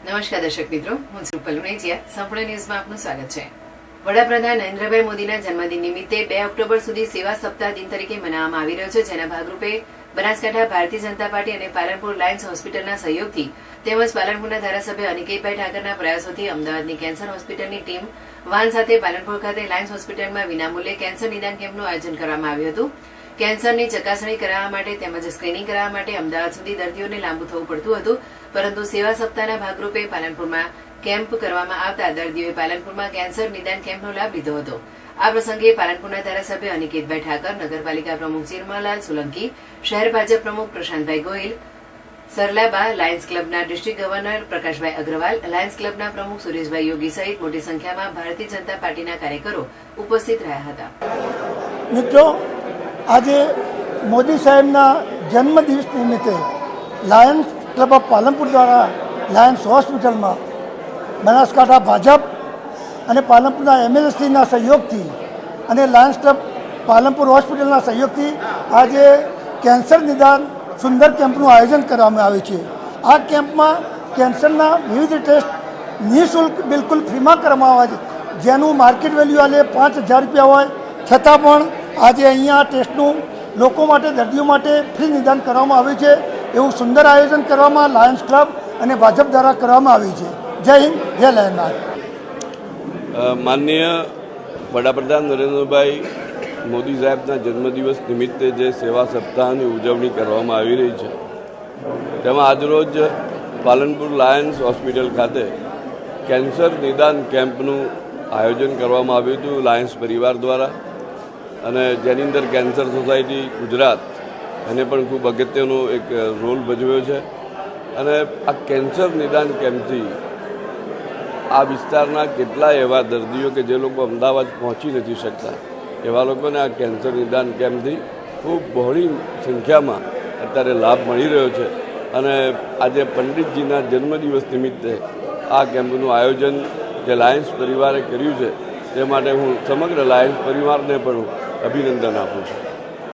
નમસ્કાર દર્શક મિત્રો, હું છું પલુનેજીયા. સંપૂર્ણ ન્યૂઝમાં આપનું સ્વાગત છે. વડાપ્રધાન નરેન્દ્રભાઈ મોદીના જન્મદિન નિમિત્તે 2 ઓક્ટોબર સુધી સેવા સપ્તાહ દિન તરીકે મનાવવામાં આવી રહ્યો છે, જેના ભાગરૂપે બનાસકાંઠા ભારતીય જનતા પાર્ટી અને પાલનપુર લાયન્સ હોસ્પિટલના સહયોગથી તેમજ પાલનપુરના ધારાસભ્ય અનિકેતભાઈ ઠાકરના પ્રયાસોથી અમદાવાદની કેન્સર હોસ્પિટલની ટીમ વાન સાથે પાલનપુર ખાતે લાયન્સ હોસ્પિટલમાં વિનામૂલ્યે કેન્સર નિદાન કેમ્પનું આયોજન કરવામાં આવ્યું હતું. કેન્સરની ચકાસણી કરાવવા માટે તેમજ સ્ક્રીનિંગ કરાવવા માટે અમદાવાદ સુધી દર્દીઓને લાંબુ થવું પડતું હતું, પરંતુ સેવા સપ્તાહના ભાગરૂપે પાલનપુરમાં કેમ્પ કરવામાં આવતા દર્દીઓએ પાલનપુરમાં કેન્સર નિદાન કેમ્પનો લાભ લીધો હતો. આ પ્રસંગે પાલનપુરના ધારાસભ્ય અનિકેતભાઈ ઠાકર, નગરપાલિકા પ્રમુખ ચિરમલાલ સોલંકી, શહેર ભાજપ પ્રમુખ પ્રશાંતભાઈ ગોહિલ, સરલાબા, લાયન્સ ક્લબના district governor Prakashbhai Agrawal, lions ક્લબના પ્રમુખ સુરેશભાઈ યોગી સહિત મોટી સંખ્યામાં ભારતીય જનતા પાર્ટીના કાર્યકરો ઉપસ્થિત રહ્યા હતા. મિત્રો, આજે મોદી સાહેબના જન્મદિવસ નિમિત્તે લાયન્સ ક્લબ ઓફ પાલનપુર દ્વારા લાયન્સ હોસ્પિટલમાં બનાસકાંઠા ભાજપ અને પાલનપુરના એમએલસીના સહયોગથી અને લાયન્સ ક્લબ પાલનપુર હોસ્પિટલના સહયોગથી આજે કેન્સર નિદાન સુંદર કેમ્પનું આયોજન કરવામાં આવ્યું છે. આ કેમ્પમાં કેન્સરના વિવિધ ટેસ્ટ નિઃશુલ્ક બિલકુલ ફ્રીમાં કરવામાં આવે છે, જેનું માર્કેટ વેલ્યુ આજે 5,000 રૂપિયા હોય છતાં પણ આજે અહીંયા ટેસ્ટનું લોકો માટે, દર્દીઓ માટે ફ્રી નિદાન કરવામાં આવ્યું છે. એવું સુંદર આયોજન કરવામાં લાયન્સ ક્લબ અને ભાજપ દ્વારા કરવામાં આવ્યું છે. જય હિન્દ, જય લાયન્સ. માનનીય વડાપ્રધાન નરેન્દ્રભાઈ મોદી સાહેબના જન્મદિવસ નિમિત્તે જે સેવા સપ્તાહની ઉજવણી કરવામાં આવી રહી છે, તેમાં આજરોજ પાલનપુર લાયન્સ હોસ્પિટલ ખાતે કેન્સર નિદાન કેમ્પનું આયોજન કરવામાં આવ્યું હતું લાયન્સ પરિવાર દ્વારા, અને જેની અંદર કેન્સર સોસાયટી ગુજરાત એને પણ ખૂબ અગત્યનો એક રોલ ભજવ્યો છે. અને આ કેન્સર નિદાન કેમ્પથી આ વિસ્તારના કેટલાય એવા દર્દીઓ કે જે લોકો અમદાવાદ પહોંચી નથી શકતા, એવા લોકોને આ કેન્સર નિદાન કેમ્પથી ખૂબ બહોળી સંખ્યામાં અત્યારે લાભ મળી રહ્યો છે. અને આજે પંડિતજીના જન્મદિવસ નિમિત્તે આ કેમ્પનું આયોજન જે લાયન્સ પરિવારે કર્યું છે, તે માટે હું સમગ્ર લાયન્સ પરિવારને પણ અભિનંદન આપું છું.